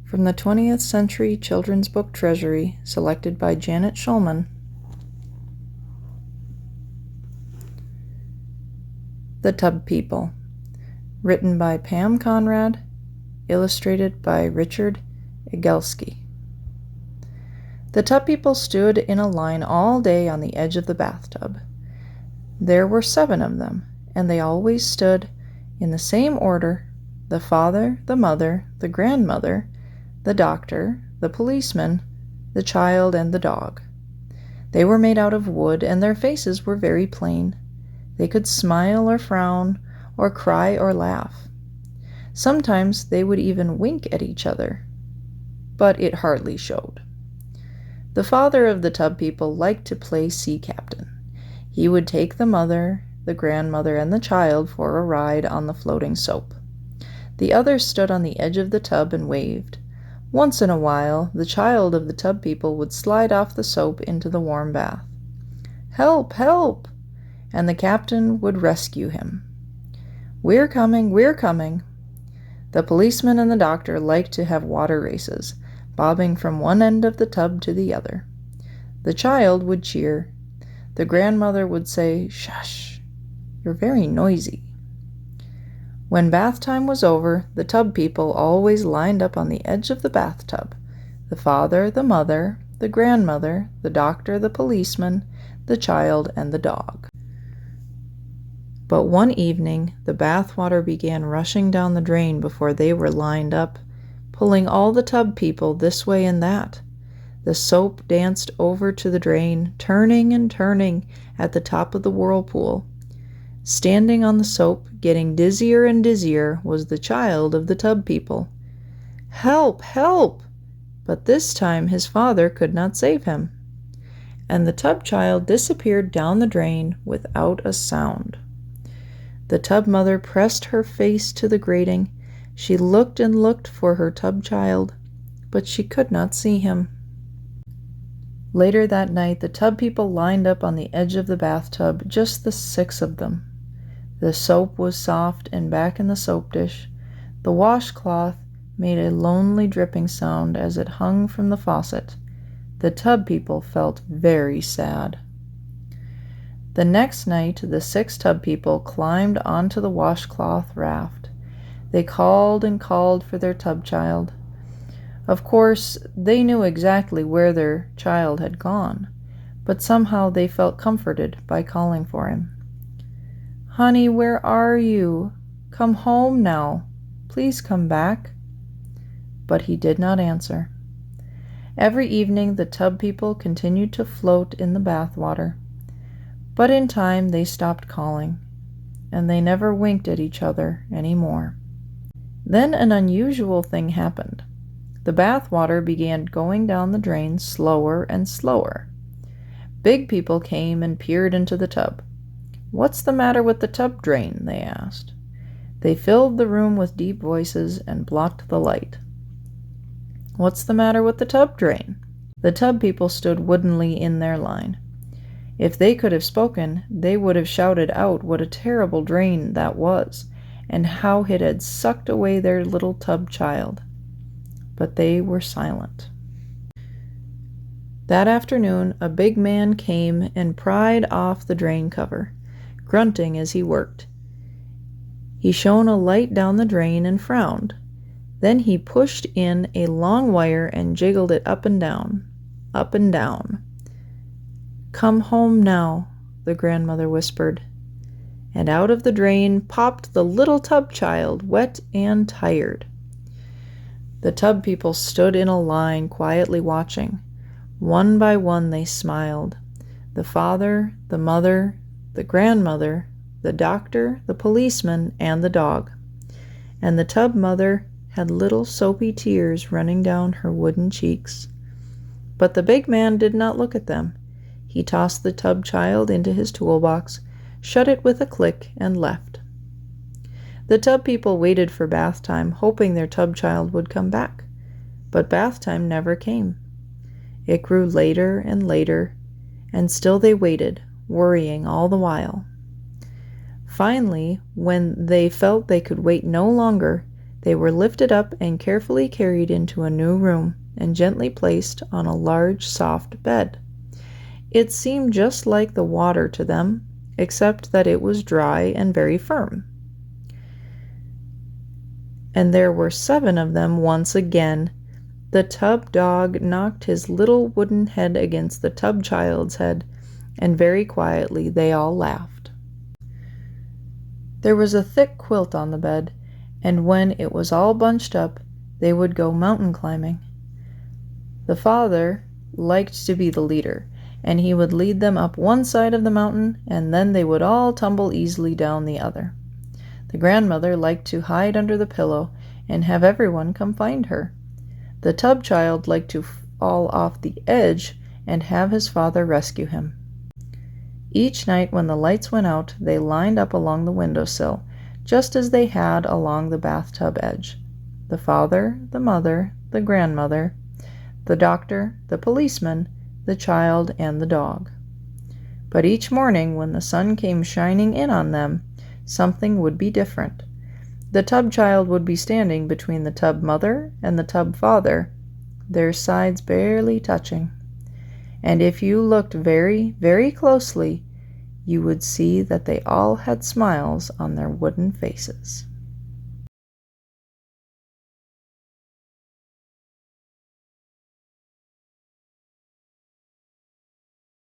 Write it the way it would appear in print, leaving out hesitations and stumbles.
From the 20th Century Children's Book Treasury, selected by Janet Schulman. The Tub People. Written by Pam Conrad, illustrated by Richard Egielski. The Tub People stood in a line all day on the edge of the bathtub. There were 7 of them, and they always stood in the same order: the father, the mother, the grandmother, the doctor, the policeman, the child, and the dog. They were made out of wood, and their faces were very plain. They could smile or frown, or cry or laugh. Sometimes they would even wink at each other, but it hardly showed. The father of the Tub People liked to play sea captain. He would take the mother, the grandmother, and the child for a ride on the floating soap. The others stood on the edge of the tub and waved. Once in a while, the child of the Tub People would slide off the soap into the warm bath. "Help! Help!" and the captain would rescue him. "We're coming! We're coming!" The policeman and the doctor liked to have water races, bobbing from one end of the tub to the other. The child would cheer. The grandmother would say, "Shush! You're very noisy." When bath time was over, the Tub People always lined up on the edge of the bathtub. The father, the mother, the grandmother, the doctor, the policeman, the child, and the dog. But one evening, the bath water began rushing down the drain before they were lined up, pulling all the Tub People this way and that. The soap danced over to the drain, turning and turning at the top of the whirlpool. Standing on the soap, getting dizzier and dizzier, was the child of the Tub People. "Help! Help!" But this time his father could not save him. And the tub child disappeared down the drain without a sound. The tub mother pressed her face to the grating. She looked and looked for her tub child, but she could not see him. Later that night, the Tub People lined up on the edge of the bathtub, just the 6 of them. The soap was soft and back in the soap dish. The washcloth made a lonely dripping sound as it hung from the faucet. The Tub People felt very sad. The next night, the 6 Tub People climbed onto the washcloth raft. They called and called for their tub child. Of course, they knew exactly where their child had gone, but somehow they felt comforted by calling for him. "Honey, where are you? Come home now. Please come back." But he did not answer. Every evening the Tub People continued to float in the bath water. But in time they stopped calling, and they never winked at each other any more. Then an unusual thing happened. The bath water began going down the drain slower and slower. Big people came and peered into the tub. "What's the matter with the tub drain?" they asked. They filled the room with deep voices and blocked the light. "What's the matter with the tub drain?" The Tub People stood woodenly in their line. If they could have spoken, they would have shouted out what a terrible drain that was, and how it had sucked away their little tub child. But they were silent. That afternoon, a big man came and pried off the drain cover, grunting as he worked. He shone a light down the drain and frowned. Then he pushed in a long wire and jiggled it up and down, up and down. "Come home now," the grandmother whispered. And out of the drain popped the little tub child, wet and tired. The Tub People stood in a line, quietly watching. One by one they smiled. The father, the mother, the grandmother, the doctor, the policeman, and the dog. And the tub mother had little soapy tears running down her wooden cheeks. But the big man did not look at them. He tossed the tub child into his toolbox, shut it with a click, and left. The Tub People waited for bath time, hoping their tub child would come back. But bath time never came. It grew later and later, and still they waited, worrying all the while. Finally, when they felt they could wait no longer, They were lifted up and carefully carried into a new room and gently placed on a large, soft bed. It seemed just like the water to them, except that it was dry and very firm. And there were 7 of them once again. The tub dog knocked his little wooden head against the tub child's head, and very quietly they all laughed. There was a thick quilt on the bed, and when it was all bunched up, they would go mountain climbing. The father liked to be the leader, and he would lead them up one side of the mountain, and then they would all tumble easily down the other. The grandmother liked to hide under the pillow and have everyone come find her. The tub child liked to fall off the edge and have his father rescue him. Each night when the lights went out, they lined up along the windowsill, just as they had along the bathtub edge. The father, the mother, the grandmother, the doctor, the policeman, the child, and the dog. But each morning when the sun came shining in on them, something would be different. The tub child would be standing between the tub mother and the tub father, their sides barely touching. And if you looked very, very closely, you would see that they all had smiles on their wooden faces.